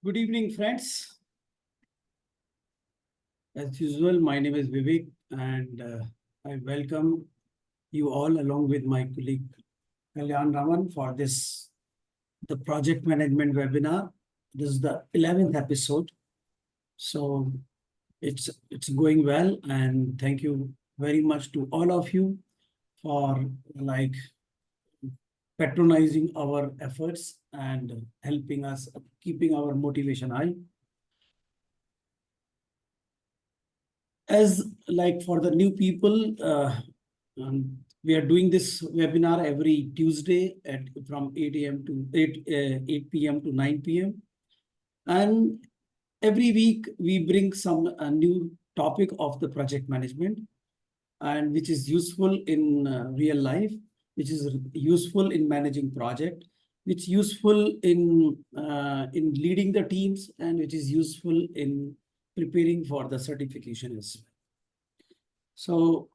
Good evening, friends. As usual, my name is Vivek, and I welcome you all along with my colleague Kalyan Raman for the project management webinar. This is the 11th episode. So it's going well, and thank you very much to all of you for patronizing our efforts and helping us keeping our motivation high. As for the new people, we are doing this webinar every Tuesday from 8 a.m. to 8 p.m. to 9 p.m. And every week we bring some new topic of the project management, and which is useful in real life, which is useful in managing project, which is useful in leading the teams, and which is useful in preparing for the certification as well. So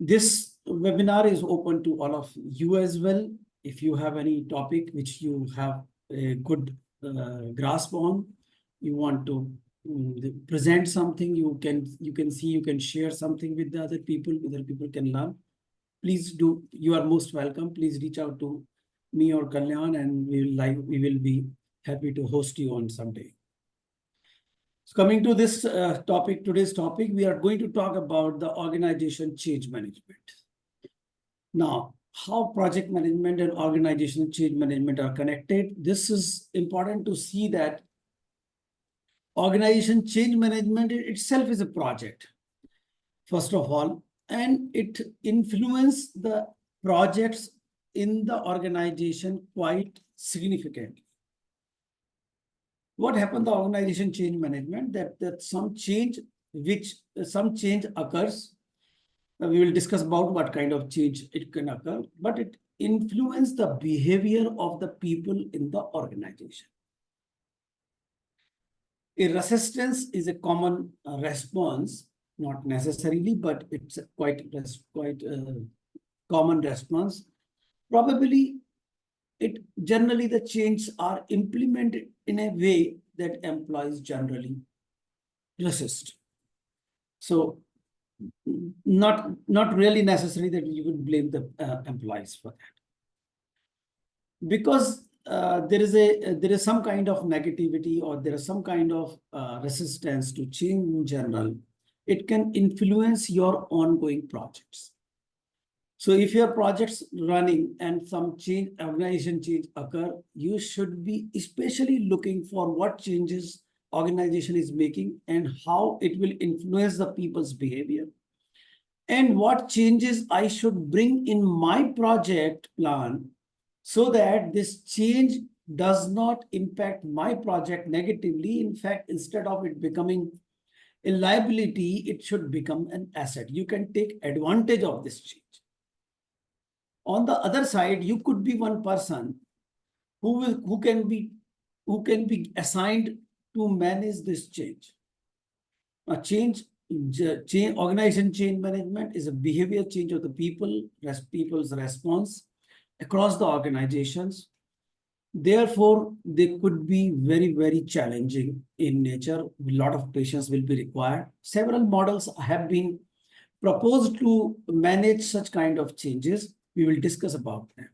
this webinar is open to all of you as well. If you have any topic which you have a good grasp on, you want to present something, you can share something with the other people can learn. Please do. You are most welcome. Please reach out to me or Kalyan, and we will be happy to host you on someday. So coming to this today's topic, we are going to talk about the organization change management. Now, how project management and organizational change management are connected. This is important to see that organization change management itself is a project, first of all, and it influences the projects in the organization quite significantly. What happened to organization change management? That some change occurs. We will discuss about what kind of change it can occur, but it influences the behavior of the people in the organization. A resistance is a common response, not necessarily, but it's a quite common response. Probably generally the changes are implemented in a way that employees generally resist. So not really necessary that you would blame the employees for that, because there is some kind of negativity, or there is some kind of resistance to change in general. It can influence your ongoing projects. So if your project's running and some organization change occur, you should be especially looking for what changes organization is making and how it will influence the people's behavior, and what changes I should bring in my project plan so that this change does not impact my project negatively. In fact, instead of it becoming a liability, it should become an asset. You can take advantage of this change. On the other side, you could be one person who can be assigned to manage this change. Organization change management is a behavior change of the people's response across the organizations. Therefore, they could be very, very challenging in nature. A lot of patience will be required. Several models have been proposed to manage such kind of changes. We will discuss about them.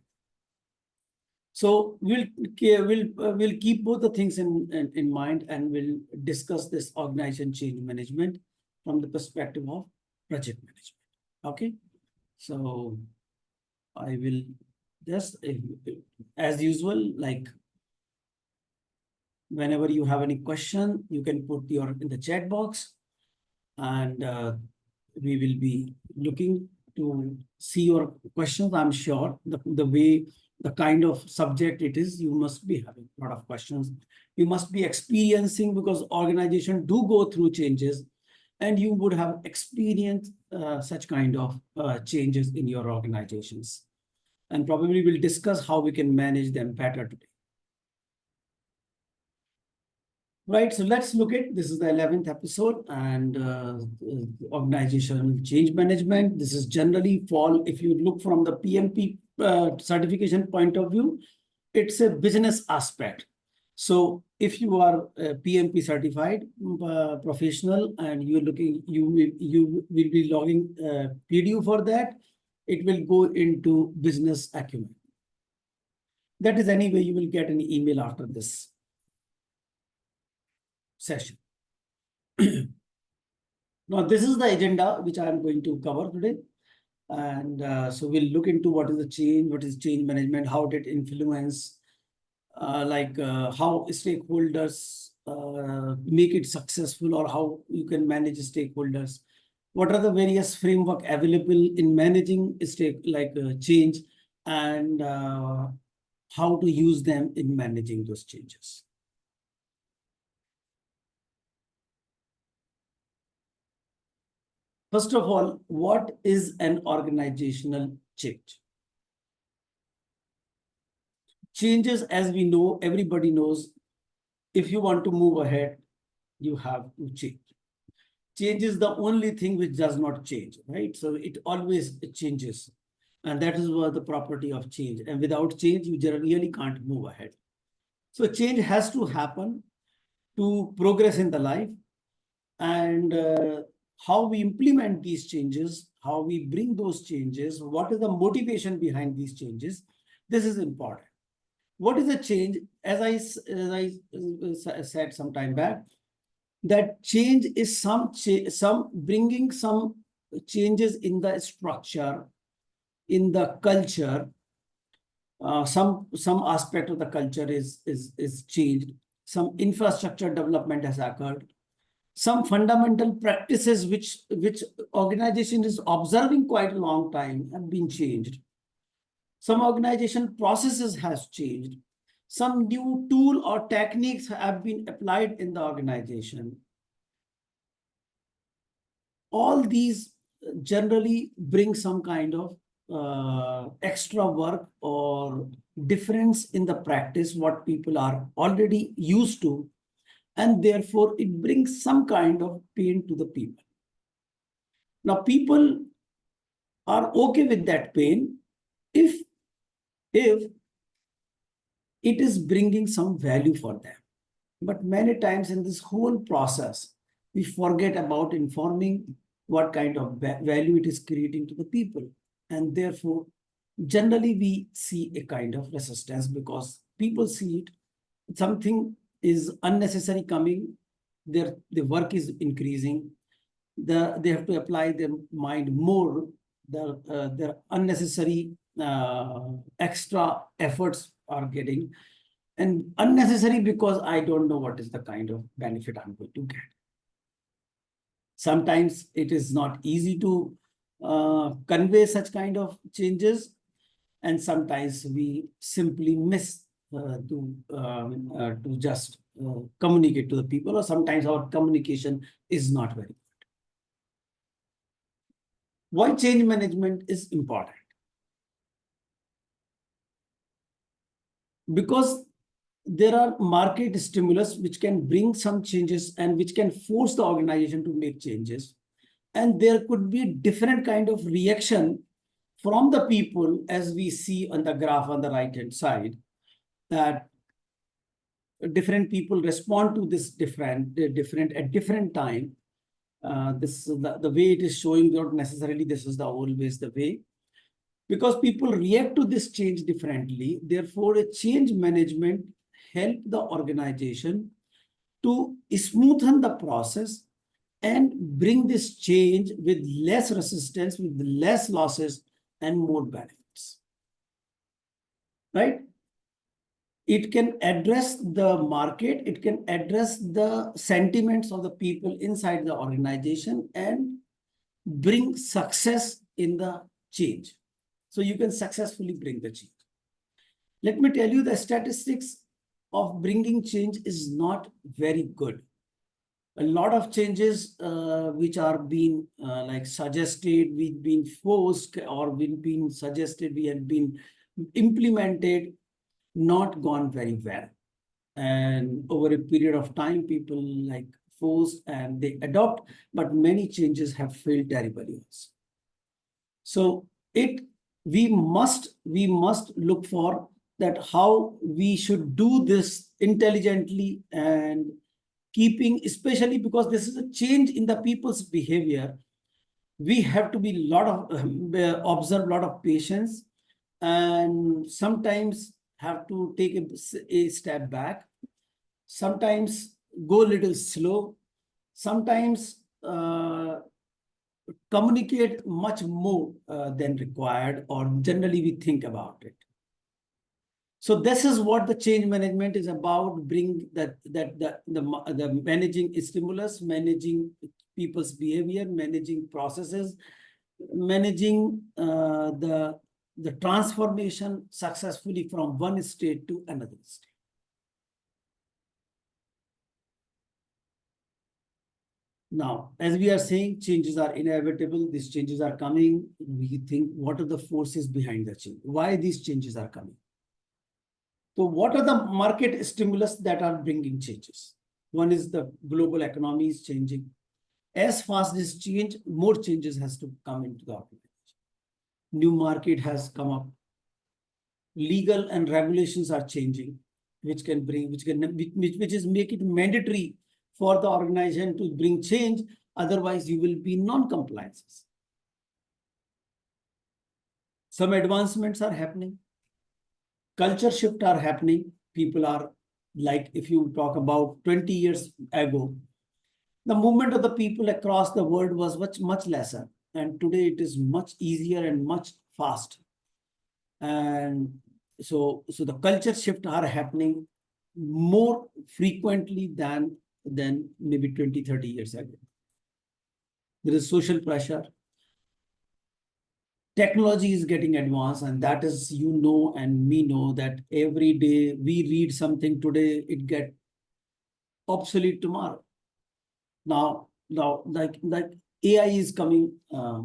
So we'll keep both the things in mind, and we'll discuss this organization change management from the perspective of project management. Okay, so I will just, as usual, whenever you have any question, you can put in the chat box, and we will be looking to see your questions. I'm sure the kind of subject it is, you must be having a lot of questions. You must be experiencing, because organizations do go through changes, and you would have experienced such kind of changes in your organizations. And probably we'll discuss how we can manage them better today. Right, so let's look at, this is the 11th episode, and organizational change management. This is generally if you look from the PMP certification point of view, it's a business aspect. So if you are a PMP certified professional and you're looking, you will be logging PDU for that, it will go into business acumen. That is anyway, you will get an email after this session. Now, this is the agenda which I am going to cover today. And so we'll look into what is the change, what is change management, how did it influence, how stakeholders make it successful, or how you can manage stakeholders. What are the various framework available in managing change, and how to use them in managing those changes. First of all, what is an organizational change? Changes, as we know, everybody knows, if you want to move ahead, you have to change. Change is the only thing which does not change, right? So it always changes. And that is what the property of change. And without change, you really can't move ahead. So change has to happen to progress in the life. And how we implement these changes, how we bring those changes, what is the motivation behind these changes, this is important. What is a change? As I said some time back, that change is some bringing some changes in the structure, in the culture. Some aspect of the culture is changed. Some infrastructure development has occurred. Some fundamental practices which organization is observing quite a long time have been changed. Some organization processes has changed. Some new tool or techniques have been applied in the organization. All these generally bring some kind of extra work or difference in the practice, what people are already used to, and therefore it brings some kind of pain to the people. Now, people are okay with that pain if it is bringing some value for them. But many times in this whole process, we forget about informing what kind of value it is creating to the people. And therefore, generally we see a kind of resistance because people see it, something is unnecessary coming, their work is increasing, they have to apply their mind more, their unnecessary extra efforts are getting, and unnecessary because I don't know what is the kind of benefit I'm going to get. Sometimes it is not easy to convey such kind of changes, and sometimes we simply miss to just communicate to the people, or sometimes our communication is not very good. Why change management is important? Because there are market stimulus which can bring some changes and which can force the organization to make changes. And there could be different kind of reaction from the people, as we see on the graph on the right-hand side, that different people respond to this different at different time. This is the way it is showing, not necessarily this is the always the way, because people react to this change differently. Therefore, a change management help the organization to smoothen the process and bring this change with less resistance, with less losses and more benefits, right? It can address the market, it can address the sentiments of the people inside the organization and bring success in the change. So you can successfully bring the change. Let me tell you, the statistics of bringing change is not very good. A lot of changes which are being suggested, we've been forced, or we've been suggested, we have been implemented, not gone very well. And over a period of time, people force and they adopt, but many changes have failed terribly also. So we must look for that how we should do this intelligently and keeping, especially because this is a change in the people's behavior. We have to be lot of observe lot of patience, and sometimes have to take a step back, sometimes go a little slow, sometimes communicate much more than required, or generally we think about it. So this is what the change management is about: bring the managing stimulus, managing people's behavior, managing processes, managing the transformation successfully from one state to another state. Now, as we are saying, changes are inevitable. These changes are coming. We think, what are the forces behind the change? Why these changes are coming? So what are the market stimulus that are bringing changes? One is the global economy is changing. As fast as change, more changes has to come into the organization. New market has come up. Legal and regulations are changing, which is make it mandatory for the organization to bring change. Otherwise, you will be non-compliances. Some advancements are happening. Culture shift are happening. People are like, if you talk about 20 years ago, the movement of the people across the world was much lesser. And today it is much easier and much fast. And so the culture shift are happening more frequently than maybe 20, 30 years ago. There is social pressure. Technology is getting advanced, and that is, and me know that every day we read something today, it get obsolete tomorrow. Now, like AI is coming,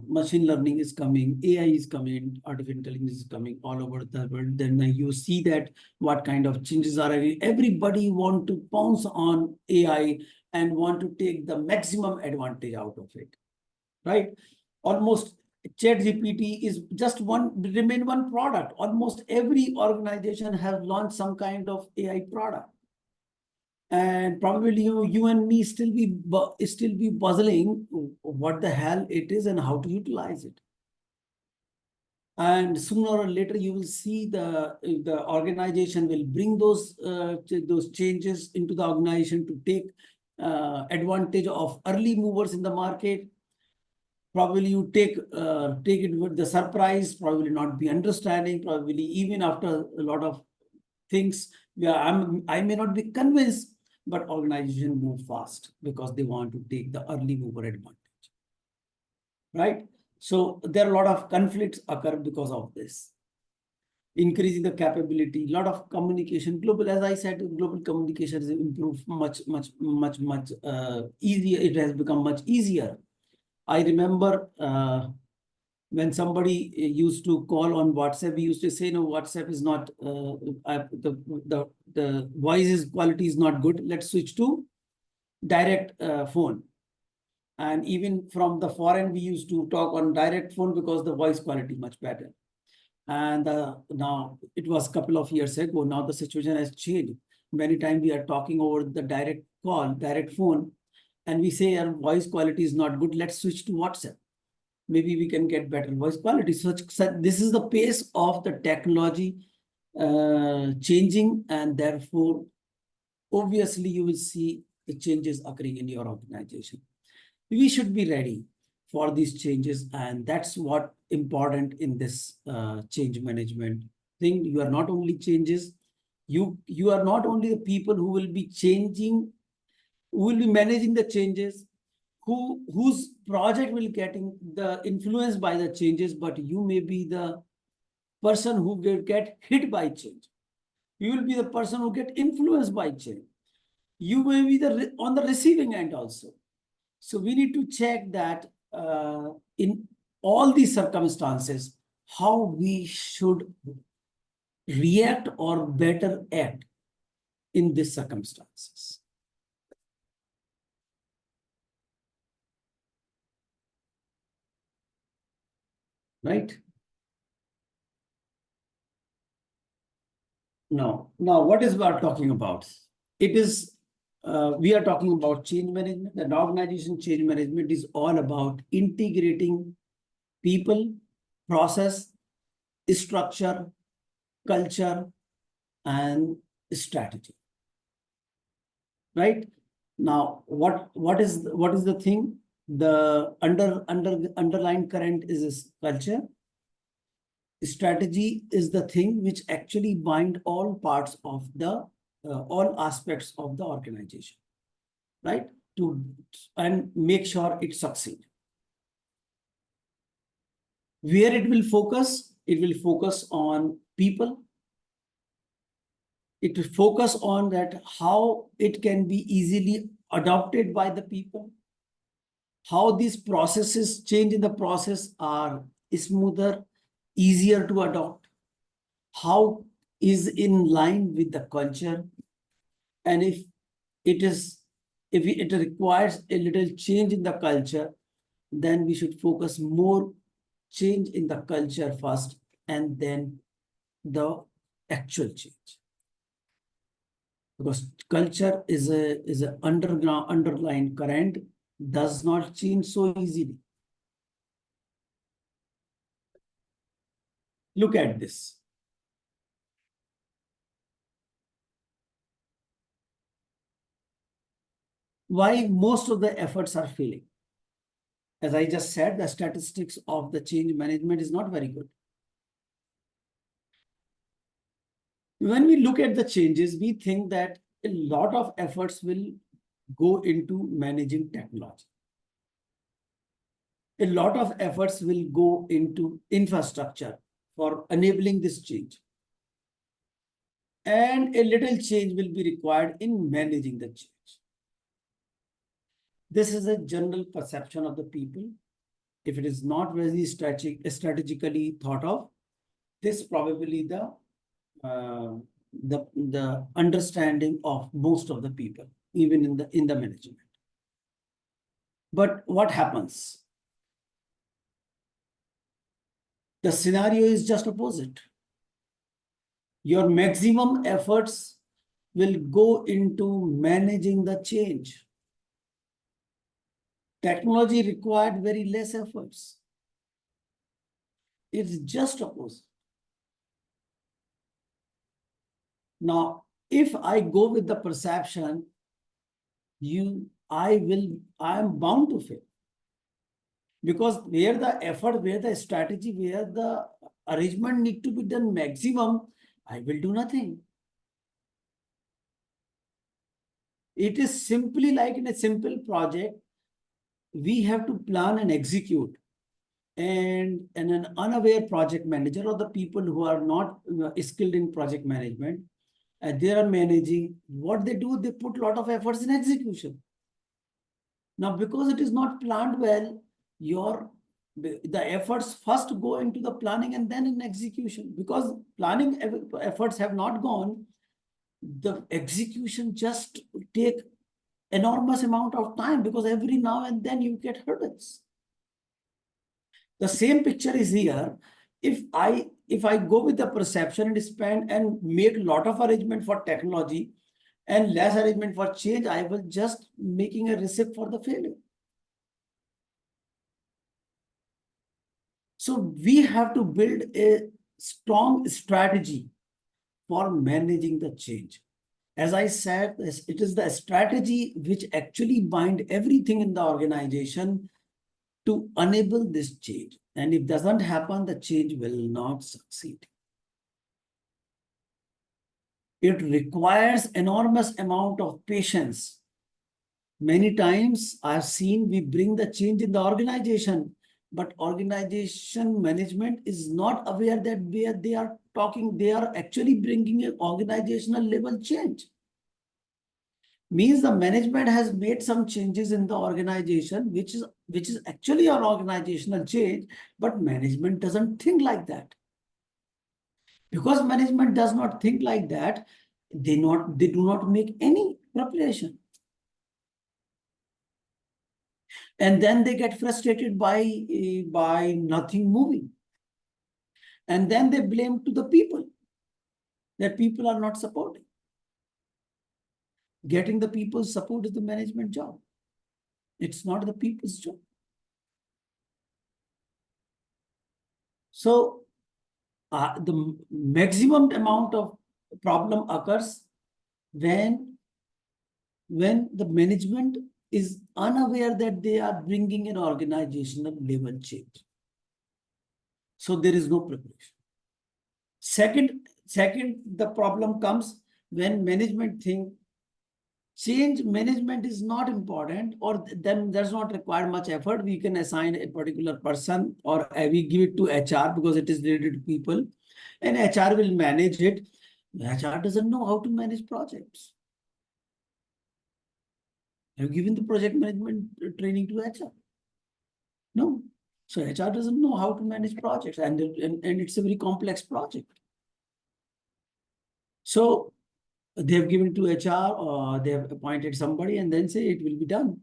machine learning is coming, AI is coming, artificial intelligence is coming all over the world. Then you see that what kind of changes are. Everybody want to pounce on AI and want to take the maximum advantage out of it, right? Almost ChatGPT is just remain one product. Almost every organization has launched some kind of AI product. And probably you and me still be puzzling what the hell it is and how to utilize it. And sooner or later you will see the organization will bring those changes into the organization to take advantage of early movers in the market. Probably you take it with the surprise, probably not be understanding, probably even after a lot of things, yeah, I may not be convinced, but organization move fast because they want to take the early mover advantage, right? So there are a lot of conflicts occur because of this. Increasing the capability, a lot of communication, global, as I said, global communication has improved much easier. It has become much easier. I remember when somebody used to call on WhatsApp, we used to say, no, WhatsApp is not, the voice quality is not good. Let's switch to direct phone. And even from the foreign, we used to talk on direct phone because the voice quality much better. And now it was a couple of years ago. Now the situation has changed. Many times we are talking over the direct call, direct phone, and we say our voice quality is not good. Let's switch to WhatsApp. Maybe we can get better voice quality. So this is the pace of the technology changing, and therefore, obviously, you will see the changes occurring in your organization. We should be ready for these changes, and that's what important in this change management thing. You are not only changes, you are not only the people who will be changing, who will be managing the changes, whose project will getting the influence by the changes, but you may be the person who will get hit by change. You will be the person who get influenced by change. You may be on the receiving end also. So we need to check that in all these circumstances, how we should react or better act in these circumstances. Right? Now, what is we are talking about? It is, we are talking about change management. And organization change management is all about integrating people, process, structure, culture, and strategy. Right? Now, what is the thing? The underlying current is this culture. Strategy is the thing which actually bind all parts of the all aspects of the organization, right? To and make sure it succeed. Where it will focus on people. It will focus on that how it can be easily adopted by the people, how these processes change in the process are smoother, easier to adopt, how is in line with the culture, and if it is if it requires a little change in the culture, then we should focus more change in the culture first and then the actual change, because culture is a underlying current, does not change so easily. Look at this. Why most of the efforts are failing? As I just said, the statistics of the change management is not very good. When we look at the changes, we think that a lot of efforts will go into managing technology. A lot of efforts will go into infrastructure for enabling this change. And a little change will be required in managing the change. This is a general perception of the people. If it is not very strategically thought of, this probably the understanding of most of the people, even in the management. But what happens? The scenario is just opposite. Your maximum efforts will go into managing the change. Technology required very less efforts. It's just opposite. Now, if I go with the perception, I am bound to fail. Because where the effort, where the strategy, where the arrangement need to be done maximum, I will do nothing. It is simply like in a simple project, we have to plan and execute. And an unaware project manager or the people who are not skilled in project management, they are managing, what they do, they put a lot of efforts in execution. Now, because it is not planned well, the efforts first go into the planning and then in execution. Because planning efforts have not gone, the execution just take enormous amount of time, because every now and then you get hurdles. The same picture is here. If I go with the perception and spend and make a lot of arrangement for technology and less arrangement for change, I will just making a recipe for the failure. So we have to build a strong strategy for managing the change. As I said, it is the strategy which actually bind everything in the organization to enable this change. And if it doesn't happen, the change will not succeed. It requires enormous amount of patience. Many times I've seen we bring the change in the organization, but organization management is not aware that where they are talking, they are actually bringing an organizational level change. Means the management has made some changes in the organization, which is actually an organizational change, but management doesn't think like that. Because management does not think like that, they do not make any preparation. And then they get frustrated by nothing moving. And then they blame to the people. that people are not supporting. Getting the people's support is the management job. It's not the people's job. So the maximum amount of problem occurs when the management is unaware that they are bringing an organizational level change. So there is no preparation. Second, the problem comes when management think change management is not important, or then does not require much effort. We can assign a particular person, or we give it to HR because it is related to people, and HR will manage it. HR doesn't know how to manage projects. Have you given the project management training to HR? No. So HR doesn't know how to manage projects, and it's a very complex project. So they have given to HR, or they have appointed somebody, and then say it will be done.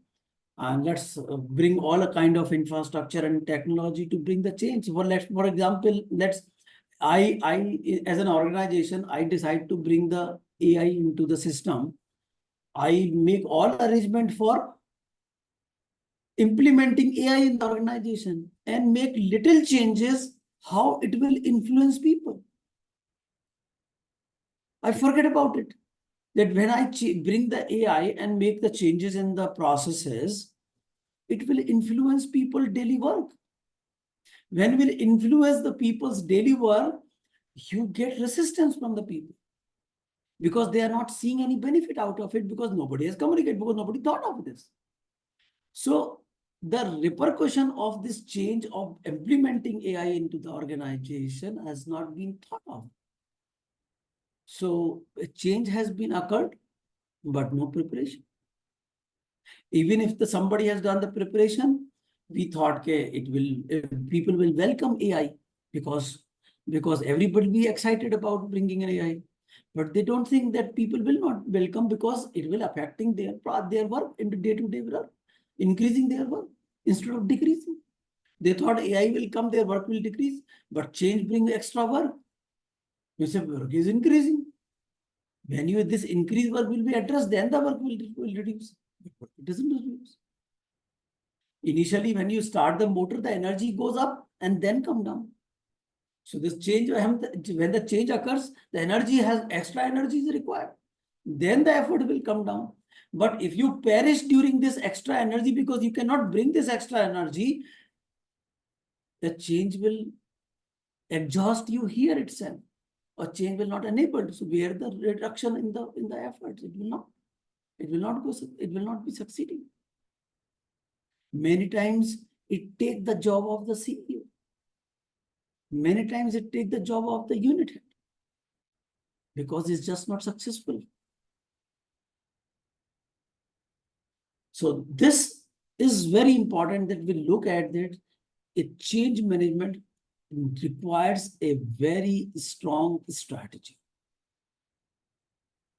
And let's bring all a kind of infrastructure and technology to bring the change. For example, I as an organization, I decide to bring the AI into the system. I make all arrangement for implementing AI in the organization and make little changes, how it will influence people. I forget about it. That when I bring the AI and make the changes in the processes, it will influence people daily work. When will influence the people's daily work, you get resistance from the people because they are not seeing any benefit out of it, because nobody has communicated, because nobody thought of this. So the repercussion of this change of implementing AI into the organization has not been thought of. So a change has been occurred, but no preparation. Even if somebody has done the preparation, we thought people will welcome AI because everybody will be excited about bringing an AI. But they don't think that people will not welcome because it will affecting their work into day-to-day work, increasing their work instead of decreasing. They thought AI will come, their work will decrease, but change brings extra work. You say work is increasing. When this increased work will be addressed, then the work will reduce. But it doesn't reduce. Initially, when you start the motor, the energy goes up and then come down. So this change, when the change occurs, the extra energy is required. Then the effort will come down. But if you perish during this extra energy because you cannot bring this extra energy, the change will exhaust you here itself, or change will not enable. So where the reduction in the efforts, it will not be succeeding. Many times it takes the job of the CEO. Many times it takes the job of the unit head because it's just not successful. So this is very important that we look at that. A change management requires a very strong strategy.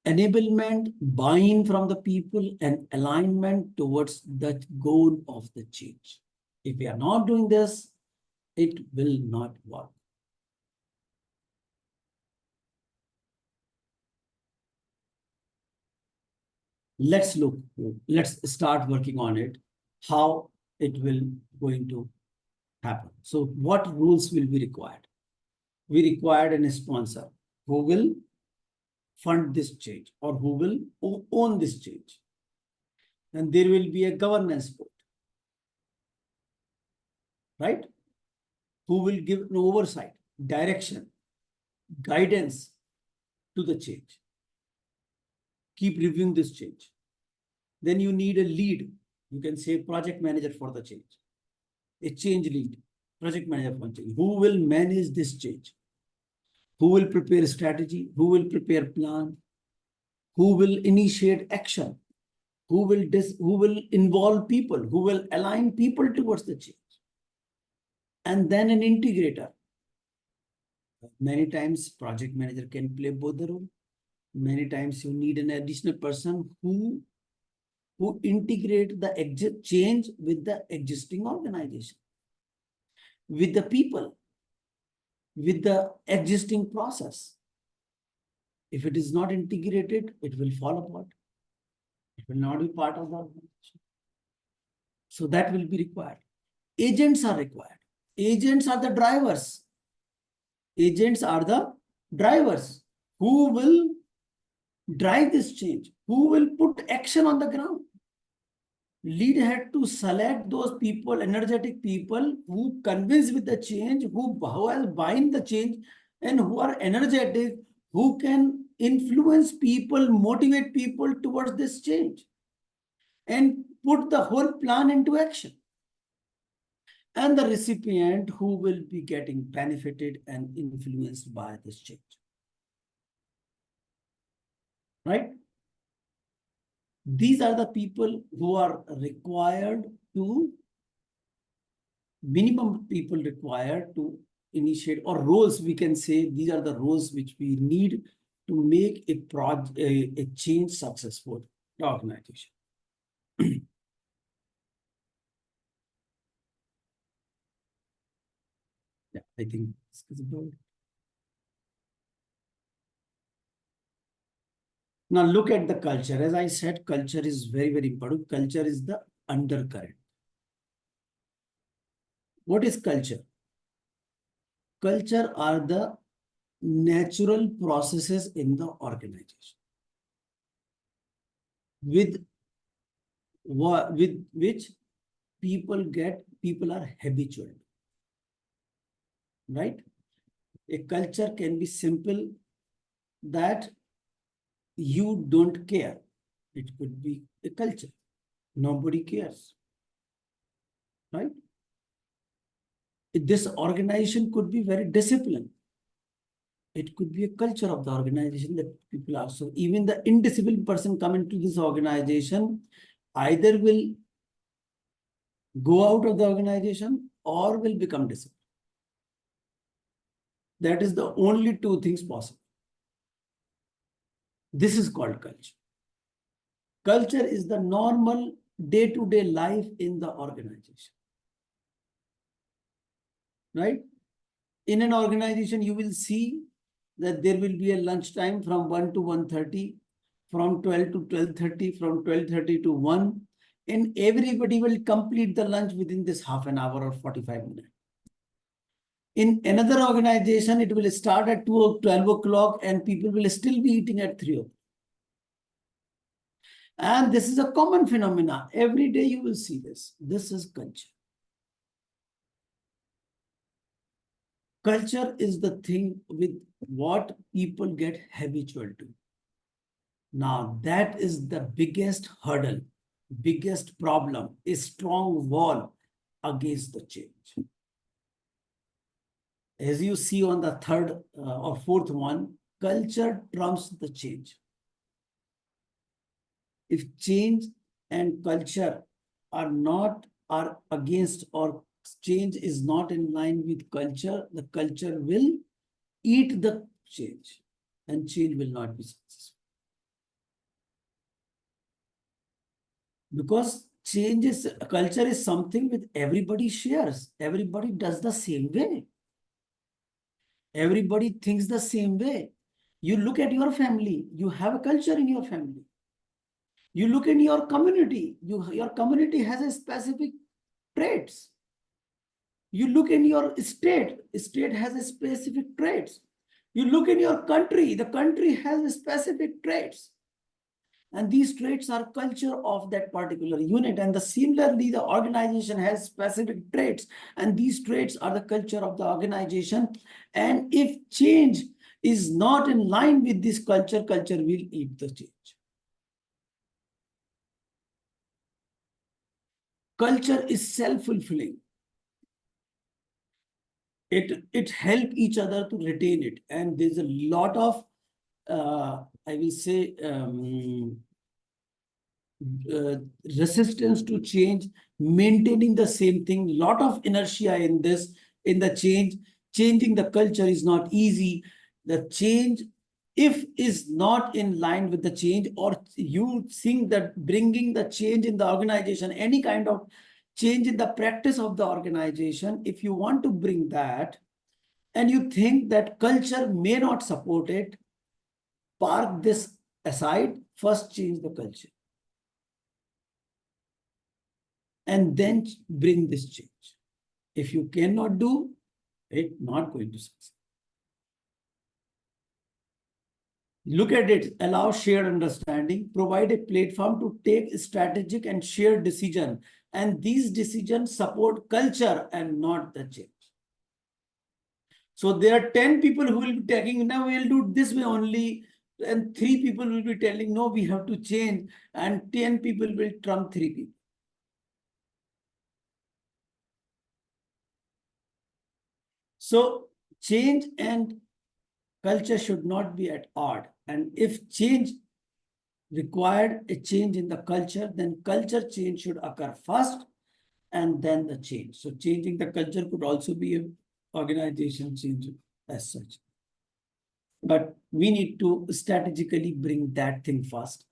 Enablement, buy-in from the people, and alignment towards the goal of the change. If we are not doing this, it will not work. Let's start working on it, how it will going to happen. So what rules will be required? We required a sponsor who will fund this change or who will own this change. And there will be a governance board, right? Who will give an oversight, direction, guidance to the change. Keep reviewing this change. Then you need a lead. You can say project manager for the change. A change lead, project manager for change. Who will manage this change? Who will prepare strategy? Who will prepare plan? Who will initiate action? Who will involve people? Who will align people towards the change? And then an integrator. Many times project manager can play both the role. Many times you need an additional person who integrate the change with the existing organization, with the people, with the existing process. If it is not integrated, it will fall apart. It will not be part of the organization. So that will be required. Agents are required. Agents are the drivers. Agents are the drivers who will drive this change, who will put action on the ground. Lead had to select those people, energetic people who convince with the change, who are buying the change, and who are energetic, who can influence people, motivate people towards this change, and put the whole plan into action. And the recipient who will be getting benefited and influenced by this change. Right? These are the people who are required to, minimum people required to initiate, or roles we can say, these are the roles which we need to make a change successful in the organization. Yeah, I think this is about. Now look at the culture. As I said, culture is very, very important. Culture is the undercurrent. What is culture? Culture are the natural processes in the organization with which people are habitual, right? A culture can be simple, that you don't care. It could be a culture. Nobody cares, right? This organization could be very disciplined. It could be a culture of the organization that people are. So even the indisciplined person coming to this organization either will go out of the organization or will become disciplined. That is the only two things possible. This is called culture. Culture is the normal day-to-day life in the organization. Right? In an organization, you will see that there will be a lunch time from 1 to 1:30, from 12 to 12:30, from 12:30 to 1, and everybody will complete the lunch within this half an hour or 45 minutes. In another organization, it will start at 12 o'clock and people will still be eating at 3 o'clock. And this is a common phenomenon. Every day you will see this. This is culture. Culture is the thing with what people get habitual to. Now, that is the biggest hurdle, biggest problem, a strong wall against the change. As you see on the third or fourth one, culture trumps the change. If change and culture are against, or change is not in line with culture, the culture will eat the change and change will not be successful. Because culture is something with everybody shares. Everybody does the same way. Everybody thinks the same way. You look at your family, you have a culture in your family. You look in your community, your community has a specific traits. You look in your state has a specific traits. You look in your country, the country has a specific traits. And these traits are culture of that particular unit. And similarly, the organization has specific traits. And these traits are the culture of the organization. And if change is not in line with this culture, culture will eat the change. Culture is self-fulfilling. It helps each other to retain it. And there's a lot of, I will say, resistance to change, maintaining the same thing, lot of inertia in the change. Changing the culture is not easy. The change, if is not in line with the change, or you think that bringing the change in the organization, any kind of change in the practice of the organization, if you want to bring that and you think that culture may not support it, park this aside, first change the culture and then bring this change. If you cannot do it, not going to succeed. Look at it, allow shared understanding, provide a platform to take strategic and shared decision. And these decisions support culture and not the change. So there are 10 people who will be taking, now we'll do this way only. And 3 people will be telling, no, we have to change. And 10 people will trump 3 people. So change and culture should not be at odds. And if change required a change in the culture, then culture change should occur first and then the change. So changing the culture could also be an organization change as such. But we need to strategically bring that thing first.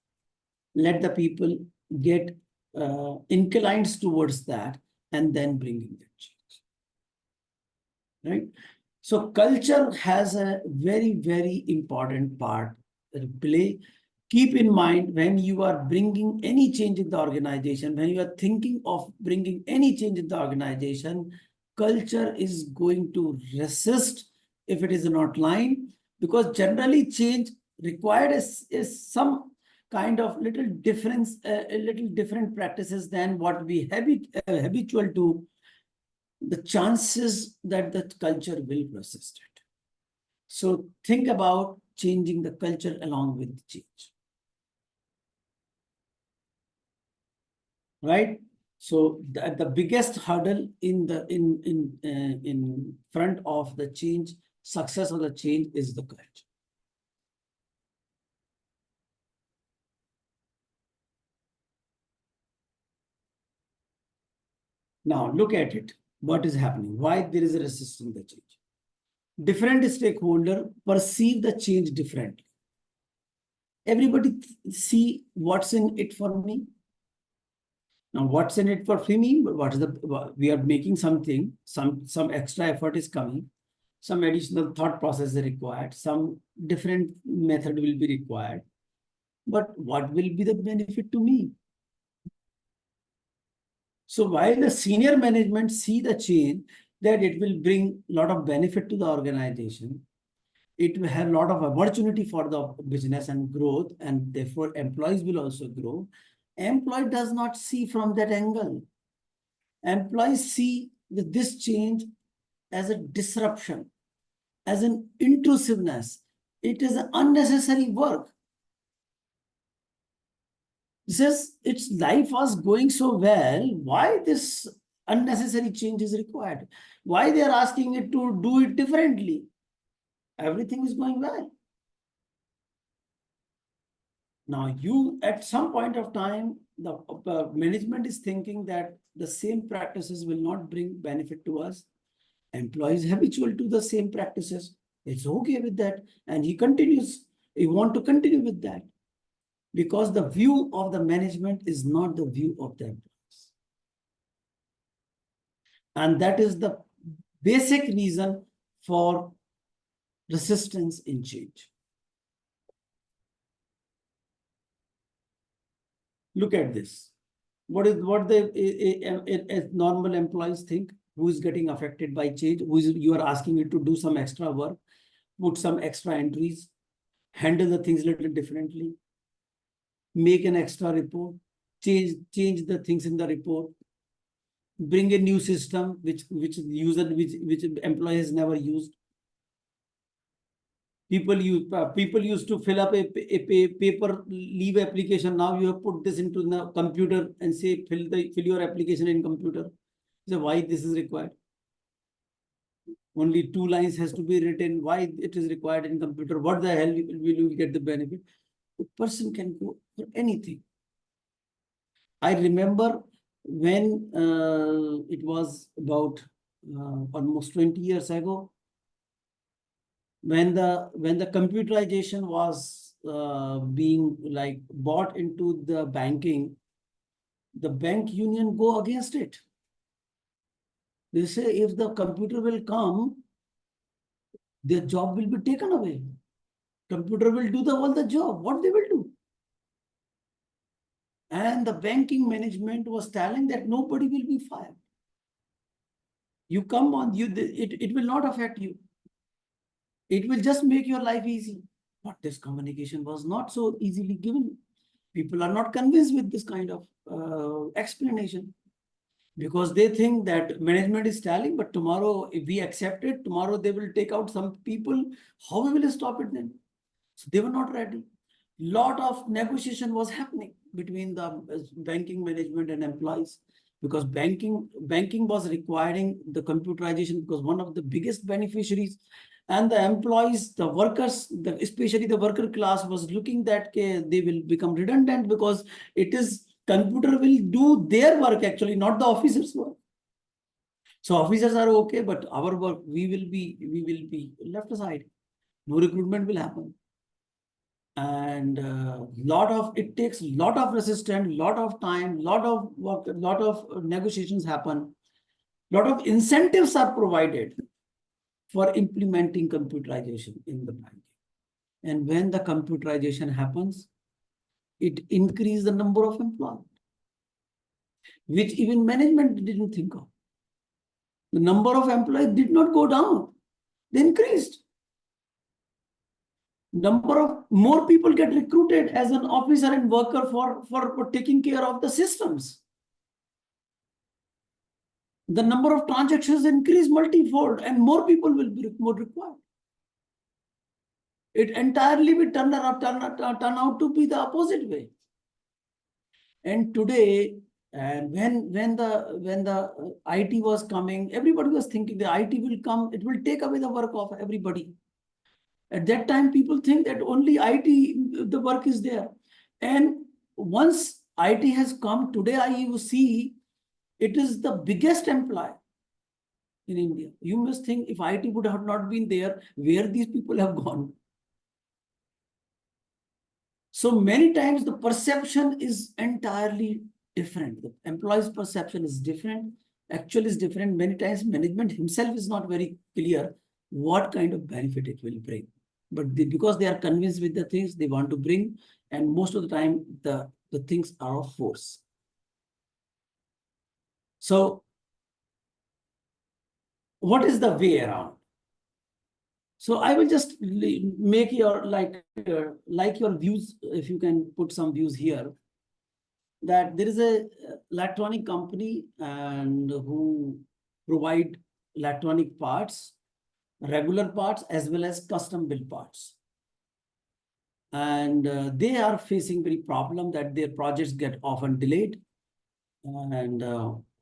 Let the people get inclined towards that and then bringing that change. Right? So culture has a very, very important part to play. Keep in mind when you are bringing any change in the organization, when you are thinking of bringing any change in the organization, culture is going to resist if it is not aligned, because generally change required is some kind of little difference, a little different practices than what we habitual to. The chances that the culture will persist it. So think about changing the culture along with the change. Right? So the biggest hurdle in front of the change, success of the change, is the culture. Now look at it. What is happening? Why there is a resistance to the change? Different stakeholders perceive the change differently. Everybody see what's in it for me. Now, what's in it for me? What is the, we are making something, some extra effort is coming, some additional thought process is required, some different method will be required. But what will be the benefit to me? So while the senior management see the change, that it will bring a lot of benefit to the organization, it will have a lot of opportunity for the business and growth, and therefore employees will also grow. Employee does not see from that angle. Employees see this change as a disruption, as an intrusiveness. It is an unnecessary work. Says its life was going so well, why this unnecessary change is required? Why they are asking it to do it differently? Everything is going well. Now you, at some point of time, the management is thinking that the same practices will not bring benefit to us. Employees habitual to the same practices. It's okay with that. And he continues, he want to continue with that. Because the view of the management is not the view of the employees. And that is the basic reason for resistance in change. Look at this. What the normal employees think? Who is getting affected by change? You are asking it to do some extra work, put some extra entries, handle the things a little differently, make an extra report, change the things in the report, bring a new system which employee has never used. People used to fill up a paper leave application. Now you have put this into the computer and say fill your application in computer. So why this is required? Only 2 lines has to be written. Why it is required in computer? What the hell will you get the benefit? A person can go for anything. I remember when it was about almost 20 years ago, when the computerization was being like bought into the banking, the bank union go against it. They say if the computer will come, their job will be taken away. Computer will do all the job. What they will do? And the banking management was telling that nobody will be fired. You come on, it will not affect you. It will just make your life easy. But this communication was not so easily given. People are not convinced with this kind of explanation, because they think that management is telling, but tomorrow, if we accept it, tomorrow they will take out some people. How we will stop it then? So they were not ready. Lot of negotiation was happening between the banking management and employees, because banking was requiring the computerization, because one of the biggest beneficiaries, and the employees, the workers, especially the worker class, was looking that they will become redundant, because it is computer will do their work actually, not the officers' work. So officers are okay, but our work, we will be left aside. No recruitment will happen. And it takes lot of resistance, lot of time, lot of work, lot of negotiations happen, lot of incentives are provided for implementing computerization in the bank. And when the computerization happens, it increases the number of employees, which even management didn't think of. The number of employees did not go down, they increased. Number of more people get recruited as an officer and worker for taking care of the systems. The number of transactions increase multifold, and more people will be more required. It entirely will turn out to be the opposite way. And today, and when the IT was coming, everybody was thinking the IT will come, it will take away the work of everybody. At that time, people think that only IT, the work is there. And once IT has come, today you see it is the biggest employer in India. You must think, if IT would have not been there, where these people have gone. So many times the perception is entirely different. The employee's perception is different, actual is different. Many times management himself is not very clear what kind of benefit it will bring. But because they are convinced with the things they want to bring, and most of the time the things are of force. So what is the way around? So I will just make your like your views, if you can put some views here, that there is a electronic company and who provide electronic parts, regular parts as well as custom built parts. And they are facing very problem that their projects get often delayed and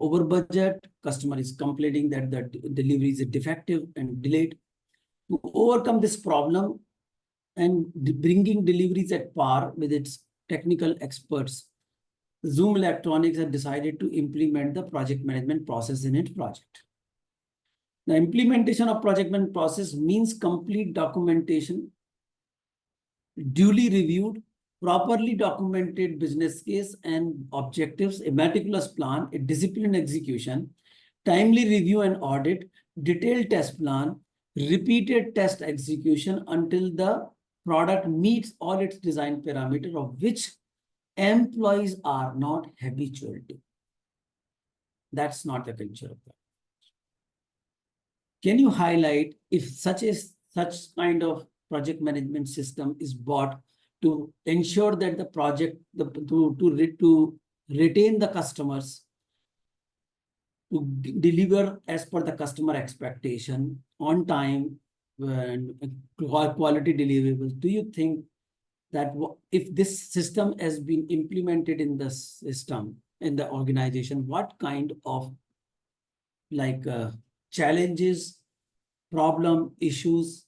over budget. Customer is complaining that the delivery is defective and delayed. To overcome this problem and bringing deliveries at par with its technical experts, Zoom Electronics has decided to implement the project management process in its project. The implementation of project management process means complete documentation, duly reviewed, properly documented business case and objectives, a meticulous plan, a disciplined execution, timely review and audit, detailed test plan, repeated test execution until the product meets all its design parameters, of which employees are not habitual to. That's not the culture of that. Can you highlight if such kind of project management system is bought to ensure that the project, to retain the customers, to deliver as per the customer expectation on time and quality deliverables? Do you think that if this system has been implemented in the system, in the organization, what kind of like challenges, problem, issues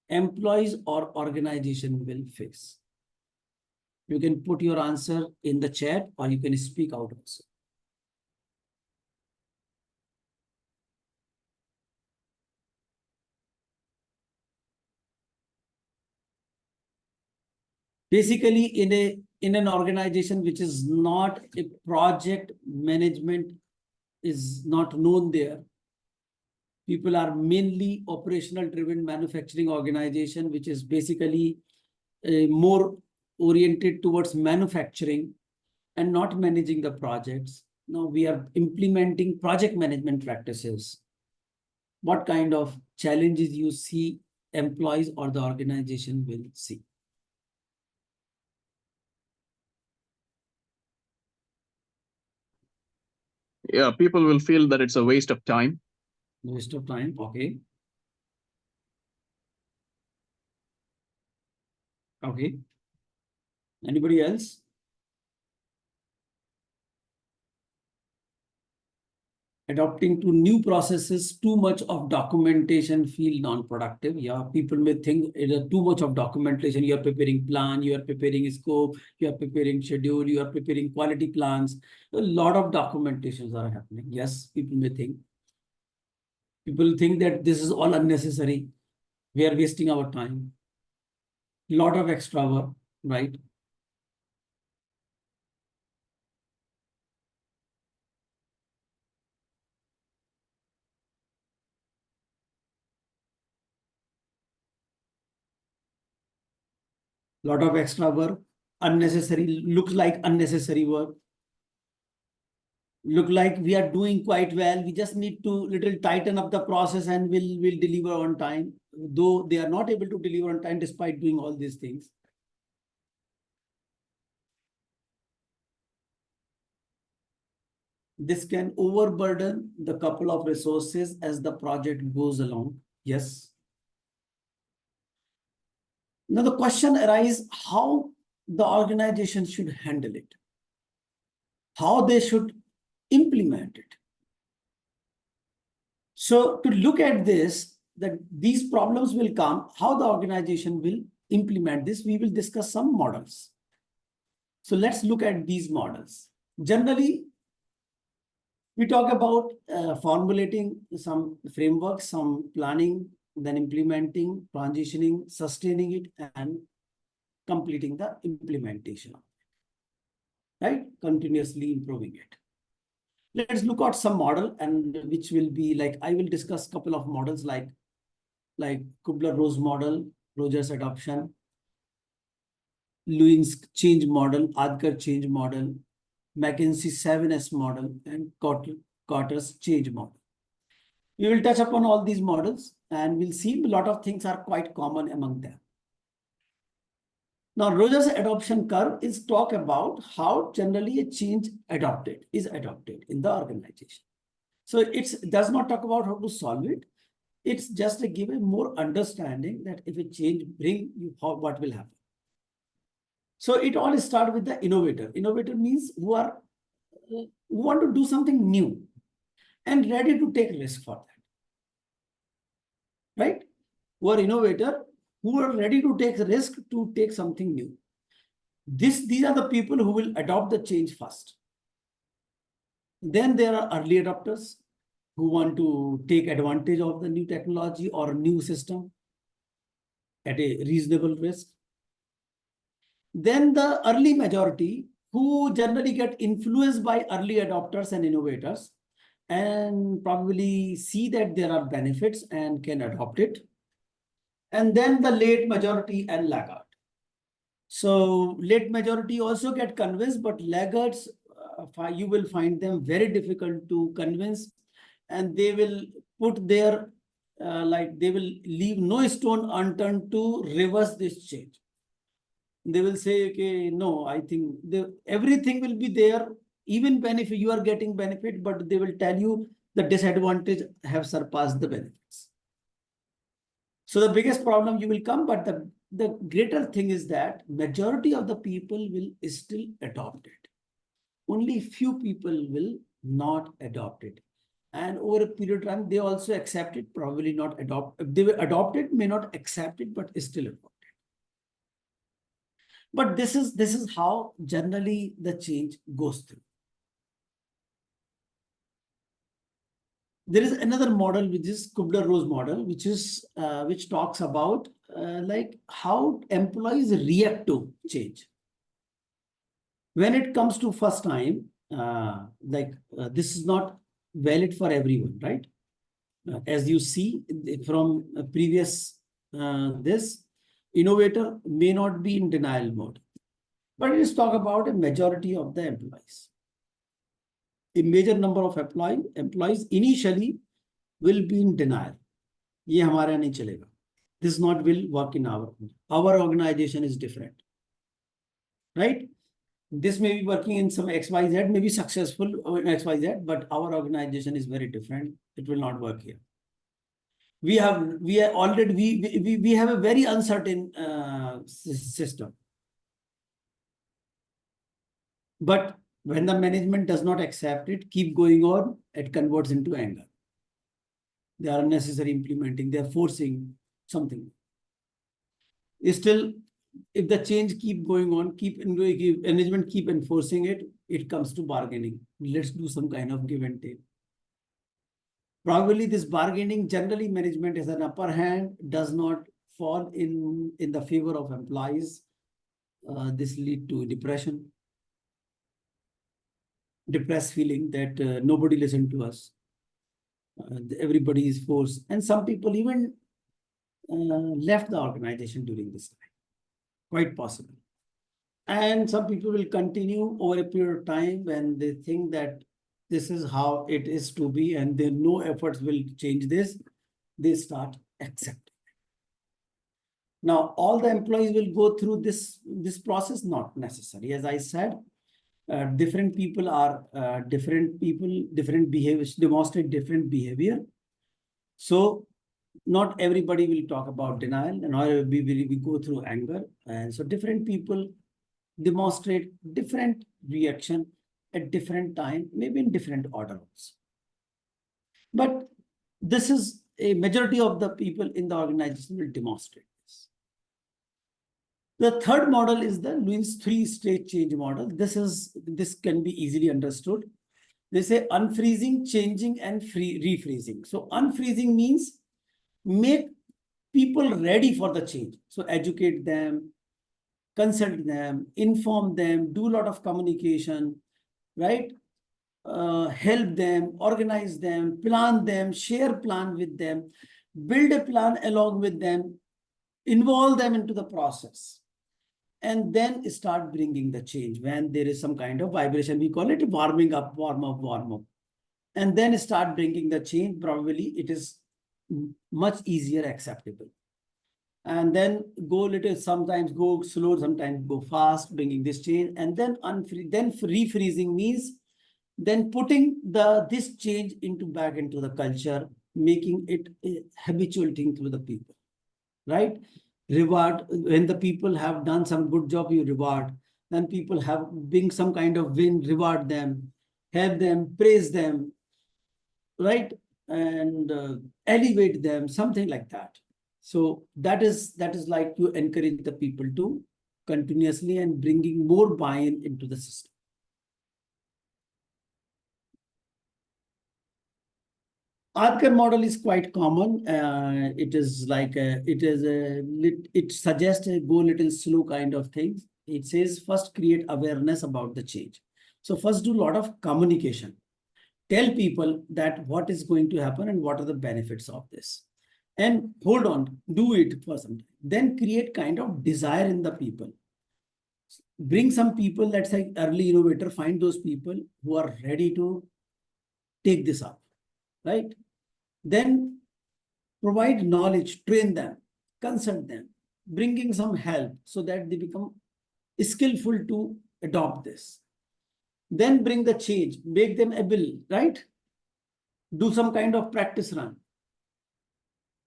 employees or organization will face? You can put your answer in the chat or you can speak out also. Basically, in an organization which is not a project management is not known there, People are mainly operational driven manufacturing organization, which is basically more oriented towards manufacturing and not managing the projects. Now we are implementing project management practices. What kind of challenges you see employees or the organization will see? Yeah, people will feel that it's a waste of time. Waste of time. Okay. Okay. Anybody else? Adopting to new processes, too much of documentation feel non-productive. Yeah, people may think it is too much of documentation. You are preparing plan, you are preparing scope, you are preparing schedule, you are preparing quality plans. A lot of documentations are happening. Yes, people may think. People think that this is all unnecessary. We are wasting our time. Lot of extra work, right? Lot of extra work, unnecessary, looks like unnecessary work. Look like we are doing quite well. We just need to little tighten up the process and we'll deliver on time, though they are not able to deliver on time despite doing all these things. This can overburden the couple of resources as the project goes along. Yes. Now the question arises how the organization should handle it, how they should implement it. So to look at this, that these problems will come, how the organization will implement this, we will discuss some models. So let's look at these models. Generally, we talk about formulating some frameworks, some planning, then implementing, transitioning, sustaining it, and completing the implementation, right? Continuously improving it. Let's look at some model, and which will be like, I will discuss a couple of models like Kubler-Ross model, Rogers adoption, Lewin's change model, Adkar change model, McKinsey 7S model, and Carter's change model. We will touch upon all these models and we'll see a lot of things are quite common among them. Now, Rogers adoption curve is talk about how generally a change is adopted in the organization. So it does not talk about how to solve it. It's just to give a more understanding that if a change bring you, what will happen. So it all starts with the innovator. Innovator means who want to do something new and ready to take risk for that, right? Who are innovator, who are ready to take risk to take something new. These are the people who will adopt the change first. Then there are early adopters who want to take advantage of the new technology or new system at a reasonable risk. Then the early majority who generally get influenced by early adopters and innovators and probably see that there are benefits and can adopt it. And then the late majority and laggard. So late majority also get convinced, but laggards, you will find them very difficult to convince, and they will put their, they will leave no stone unturned to reverse this change. They will say, okay, no, I think everything will be there, even benefit, you are getting benefit, but they will tell you the disadvantage have surpassed the benefits. So the biggest problem you will come, but the greater thing is that majority of the people will still adopt it. Only few people will not adopt it. And over a period of time, they also accept it, probably not adopt. If they will adopt it, may not accept it, but still adopt it. But this is how generally the change goes through. There is another model, which is Kubler-Ross model, which talks about like how employees react to change. When it comes to first time, this is not valid for everyone, right? As you see from previous this, innovator may not be in denial mode, but let's talk about a majority of the employees. A major number of employees initially will be in denial. ये हमारा नहीं चलेगा. This not will work in our organization is different, right? This may be working in some XYZ, may be successful in XYZ, but our organization is very different. It will not work here. We have a very uncertain system. But when the management does not accept it, keep going on, it converts into anger. They are unnecessary implementing, they are forcing something. Still, if the change keep going on, management keep enforcing it, it comes to bargaining. Let's do some kind of give and take. Probably this bargaining, generally management has an upper hand, does not fall in the favor of employees. This lead to depression, depressed feeling that nobody listened to us. Everybody is forced. And some people even left the organization during this time. Quite possible. And some people will continue over a period of time when they think that this is how it is to be and then no efforts will change this, they start accepting. Now, all the employees will go through this process, not necessary. As I said, different people are different behaviors, demonstrate different behavior. So not everybody will talk about denial, and we go through anger. And so different people demonstrate different reaction at different time, maybe in different orders. But this is a majority of the people in the organization will demonstrate this. The third model is the Lewin's three-stage change model. This can be easily understood. They say unfreezing, changing, and refreezing. So unfreezing means make people ready for the change. So educate them, consult them, inform them, do a lot of communication, right? Help them, organize them, plan them, share plan with them, build a plan along with them, involve them into the process, and then start bringing the change. When there is some kind of vibration, we call it warming up, warm up, and then start bringing the change. Probably it is much easier acceptable. And then go little, sometimes go slow, sometimes go fast, bringing this change. And then refreezing means then putting this change back into the culture, making it a habitual thing to the people, right? Reward, when the people have done some good job, you reward. Then people have bring some kind of win, reward them, help them, praise them, right? And elevate them, something like that. So that is like you encourage the people to continuously and bringing more buy-in into the system. Adkar model is quite common. It suggests a go little slow kind of thing. It says first create awareness about the change. So first do a lot of communication. Tell people that what is going to happen and what are the benefits of this. And hold on, do it for some time. Then create kind of desire in the people. Bring some people, let's say early innovator, find those people who are ready to take this up, right? Then provide knowledge, train them, consult them, bringing some help so that they become skillful to adopt this. Then bring the change, make them able, right? Do some kind of practice run.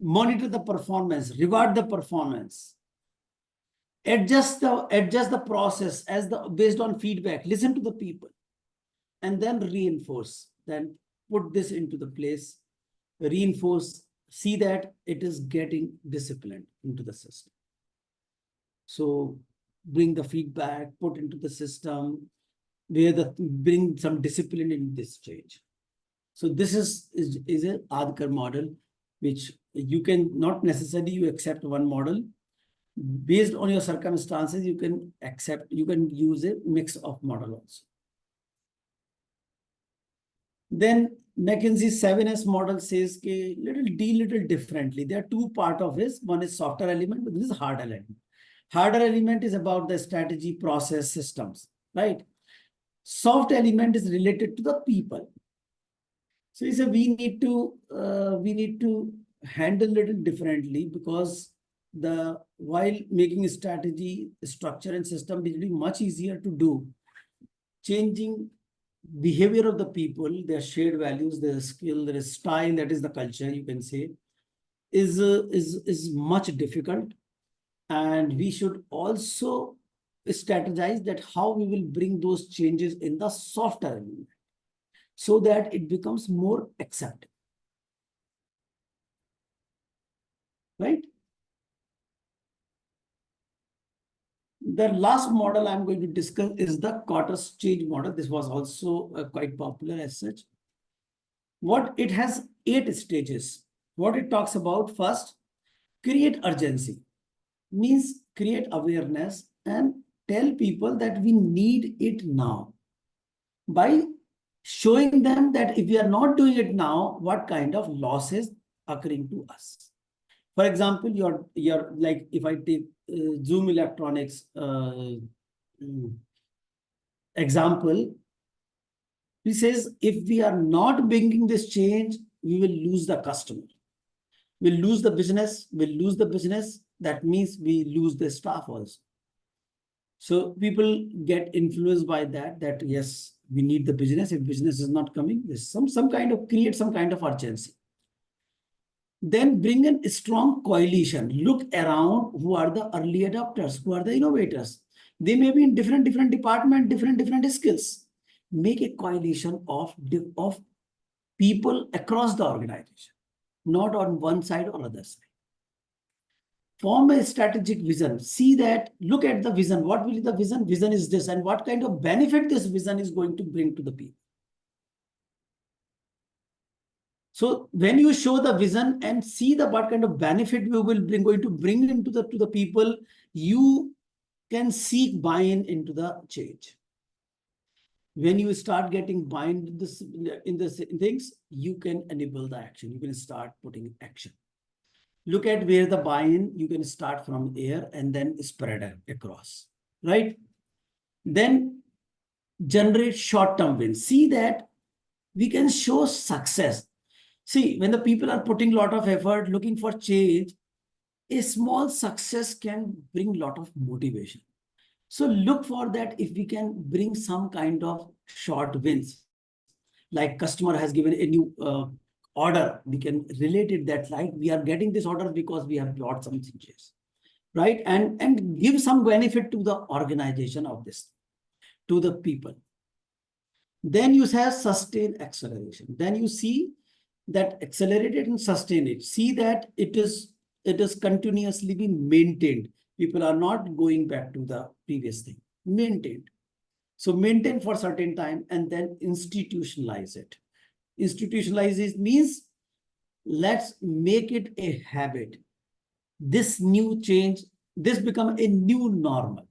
Monitor the performance, reward the performance. Adjust the process based on feedback, listen to the people, and then reinforce. Then put this into the place, reinforce, see that it is getting disciplined into the system. So bring the feedback, put into the system, bring some discipline in this change. So this is a Adkar model, which you can not necessarily you accept one model. Based on your circumstances, you can use a mix of model also. Then McKinsey's 7S model says कि little differently. There are two parts of this. One is softer element, but this is harder element. Harder element is about the strategy, process, systems, right? Soft element is related to the people. So he said we need to handle little differently, because while making a strategy, structure and system will be much easier to do, changing behavior of the people, their shared values, their skill, their style, that is the culture, you can say, is much difficult. And we should also strategize that how we will bring those changes in the softer element so that it becomes more acceptable. Right? The last model I'm going to discuss is the Cotter's change model. This was also quite popular as such. What it has 8 stages. What it talks about: first, create urgency, means create awareness and tell people that we need it now, by showing them that if we are not doing it now, what kind of losses occurring to us. For example, your like if I take Zoom Electronics example, he says if we are not bringing this change, we will lose the customer, we'll lose the business, that means we lose the staff also. So people get influenced by that yes, we need the business. If business is not coming, there's some kind of create some kind of urgency. Then bring in a strong coalition. Look around who are the early adopters, who are the innovators. They may be in different department, different skills. Make a coalition of people across the organization, not on one side or other side. Form a strategic vision. See that, look at the vision. What will be the vision? Vision is this, and what kind of benefit this vision is going to bring to the people. So when you show the vision and see the what kind of benefit we will going to bring into to the people, you can seek buy-in into the change. When you start getting buy-in in this things, you can enable the action. You can start putting action. Look at where the buy-in, you can start from there and then spread across, right? Then generate short-term wins. See that we can show success. See, when the people are putting a lot of effort, looking for change, a small success can bring a lot of motivation. So look for that if we can bring some kind of short wins. Like customer has given a new order, we can relate it that like we are getting this order because we have brought some changes, right? And give some benefit to the organization of this, to the people. Then you have sustain acceleration. Then you see that accelerated and sustain it. See that it is continuously being maintained. People are not going back to the previous thing. Maintained. So maintain for certain time and then institutionalize it. Institutionalize it means let's make it a habit. This new change, this become a new normal,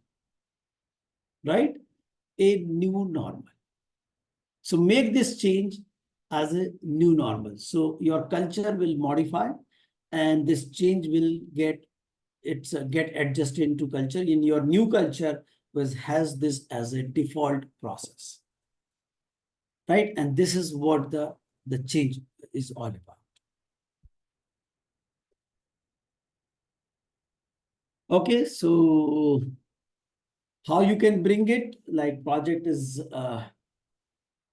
right? A new normal. So make this change as a new normal. So your culture will modify and this change will get adjusted into culture. In your new culture has this as a default process, right? And this is what the change is all about. Okay, so how you can bring it? Like project is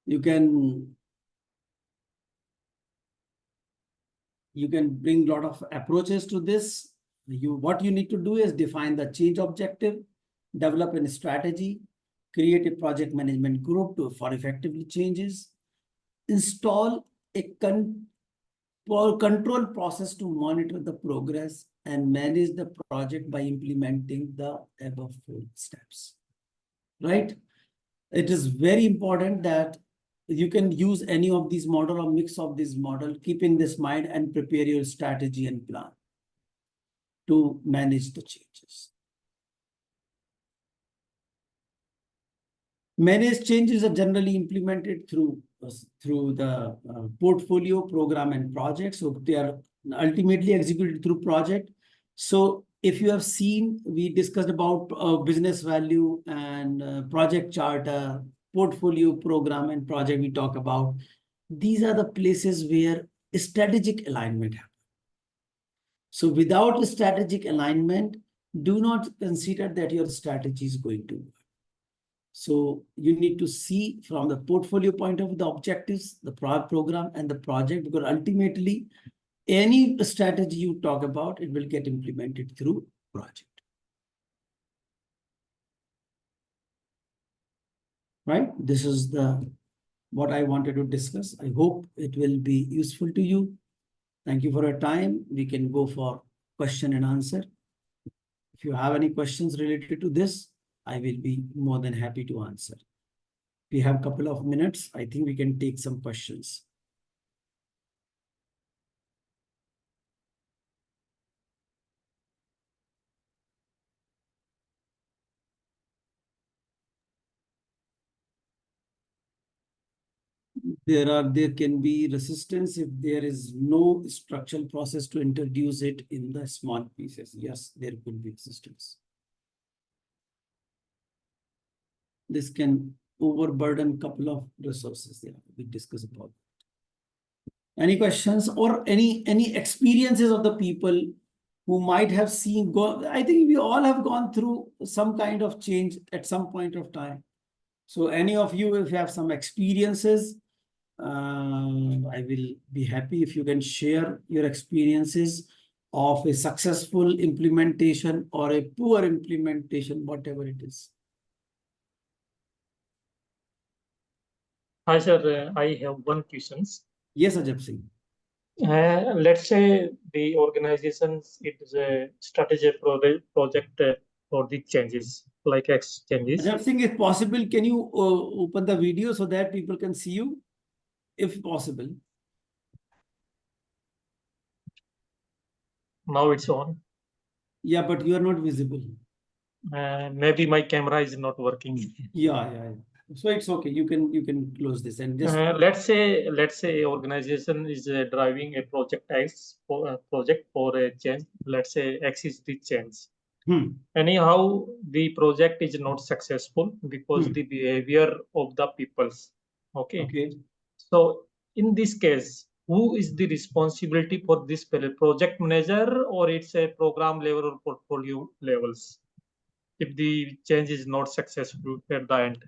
you can bring a lot of approaches to this. What you need to do is define the change objective, develop a strategy, create a project management group for effectively changes, install a control process to monitor the progress and manage the project by implementing the above 4 steps, right? It is very important that you can use any of these model or mix of this model, keeping this mind and prepare your strategy and plan to manage the changes. Managed changes are generally implemented through through the portfolio, program, and project. So they are ultimately executed through project. So if you have seen, we discussed about business value and project charter, portfolio, program, and project we talk about. These are the places where strategic alignment happens. So without strategic alignment, do not consider that your strategy is going to work. So you need to see from the portfolio point of view, the objectives, the program, and the project, because ultimately any strategy you talk about, it will get implemented through project. Right? This is what I wanted to discuss. I hope it will be useful to you. Thank you for your time. We can go for question and answer. If you have any questions related to this, I will be more than happy to answer. We have a couple of minutes. I think we can take some questions. There can be resistance if there is no structural process to introduce it in the small pieces. Yes, there could be resistance. This can overburden couple of resources. Yeah, we discuss about. Any questions or any experiences of the people who might have seen I think we all have gone through some kind of change at some point of time. So any of you, if you have some experiences, I will be happy if you can share your experiences of a successful implementation or a poor implementation, whatever it is. Hi, sir. I have one question. Yes, Ajab Singh. Let's say the organization it is a strategy project for the changes like exchanges. Ajab Singh, if possible, can you open the video so that people can see you, if possible? Now it's on. Yeah, but you are not visible. Maybe my camera is not working. Yeah. So it's okay. You can close this and just. Let's say organization is driving a project X for a project for a change. Let's say X is the change. Anyhow, the project is not successful because the behavior of the peoples. Okay. So in this case, who is the responsibility for this project manager, or it's a program level or portfolio levels if the change is not successful at the end?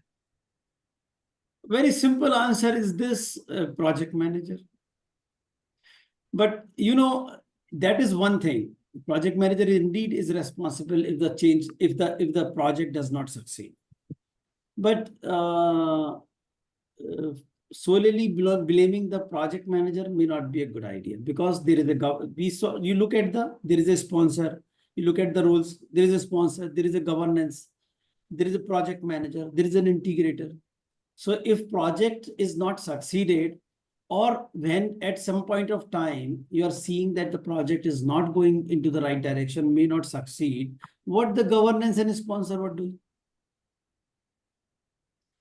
Very simple answer is this, project manager. But that is one thing. Project manager indeed is responsible if the change, if the project does not succeed. But solely blaming the project manager may not be a good idea, because there is you look at there is a sponsor, you look at the rules, there is a sponsor, there is a governance, there is a project manager, there is an integrator. So if project is not succeeded, or when at some point of time you are seeing that the project is not going into the right direction, may not succeed, what the governance and sponsor would do?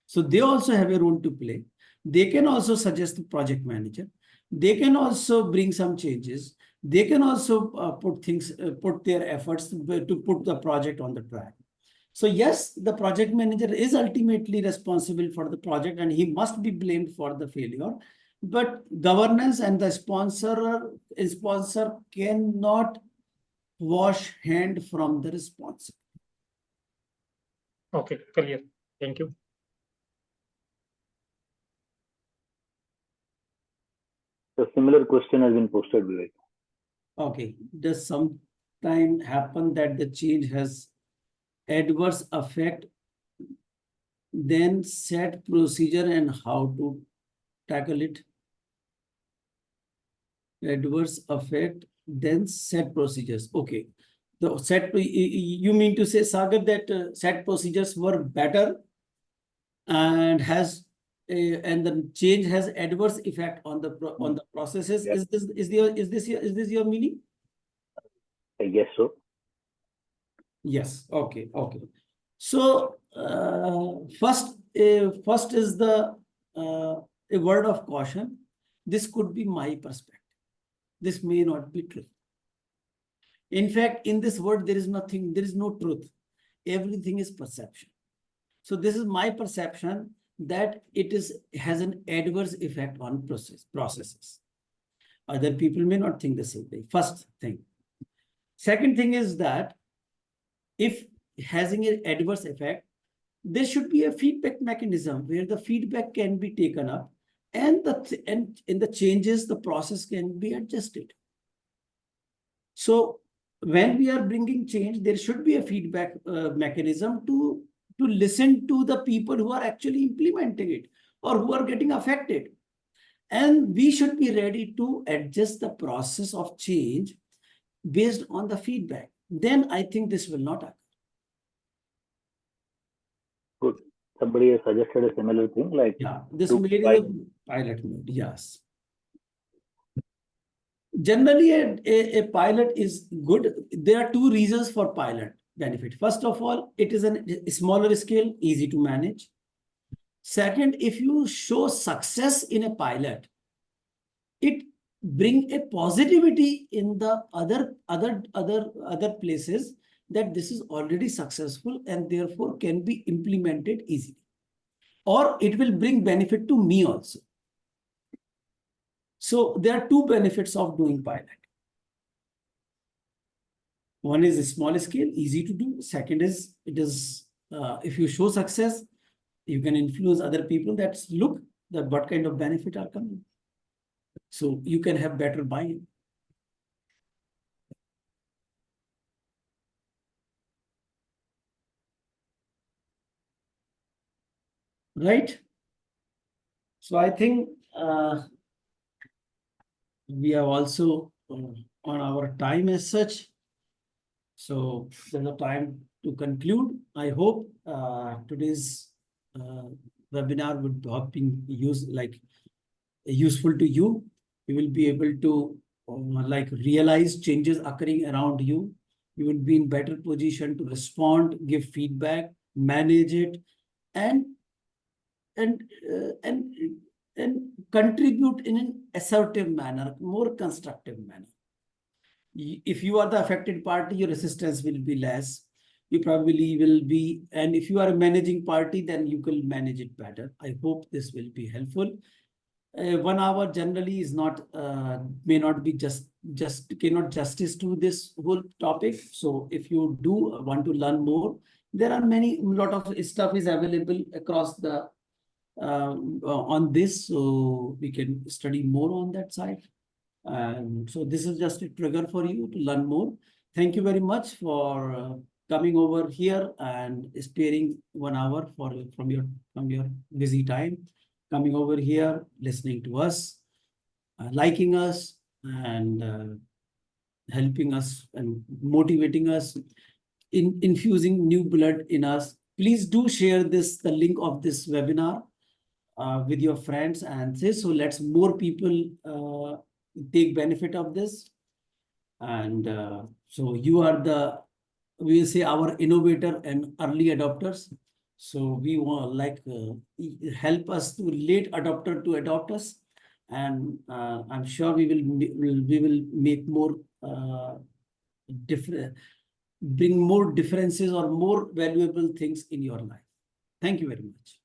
So they also have a role to play. They can also suggest the project manager. They can also bring some changes. They can also put their efforts to put the project on the track. So yes, the project manager is ultimately responsible for the project and he must be blamed for the failure. But governance and the sponsor cannot wash hand from the responsibility. Okay, clear. Thank you. A similar question has been posted, Vivek. Okay. Does sometime happen that the change has adverse effect, then set procedure and how to tackle it? Adverse effect, then set procedures. Okay. You mean to say, Sagar, that set procedures were better and and the change has adverse effect on the processes? Yes. Is this your meaning? I guess so. Yes. Okay. So first is the a word of caution. This could be my perspective. This may not be true. In fact, in this word, there is nothing, there is no truth. Everything is perception. So this is my perception that it has an adverse effect on processes. Other people may not think the same way. First thing. Second thing is that if having an adverse effect, there should be a feedback mechanism where the feedback can be taken up and in the changes, the process can be adjusted. So when we are bringing change, there should be a feedback mechanism to listen to the people who are actually implementing it or who are getting affected. And we should be ready to adjust the process of change based on the feedback. Then I think this will not occur. Good. Somebody has suggested a similar thing, like yeah, this made in the pilot mode. Yes. Generally, a pilot is good. There are two reasons for pilot benefit. First of all, it is a smaller scale, easy to manage. Second, if you show success in a pilot, it bring a positivity in the other places that this is already successful and therefore can be implemented easily. Or it will bring benefit to me also. So there are two benefits of doing pilot. One is a small scale, easy to do. Second is, if you show success, you can influence other people that look that what kind of benefit are coming. So you can have better buy-in. Right? So I think we have also on our time as such. So there's a time to conclude. I hope today's webinar would have been useful to you. You will be able to realize changes occurring around you. You will be in better position to respond, give feedback, manage it, and contribute in an assertive manner, more constructive manner. If you are the affected party, your resistance will be less. You probably will be, and if you are a managing party, then you can manage it better. I hope this will be helpful. 1 hour generally is not, may not be cannot justice to this whole topic. So if you do want to learn more, there are lot of stuff is available across the on this, so we can study more on that side. And so this is just a trigger for you to learn more. Thank you very much for coming over here and sparing 1 hour from your busy time, coming over here, listening to us, liking us, and helping us and motivating us, infusing new blood in us. Please do share the link of this webinar with your friends and say, so let's more people take benefit of this. And so you are we will say our innovator and early adopters. So we want help us to late adopter to adopt us. And I'm sure we will make more bring more differences or more valuable things in your life. Thank you very much.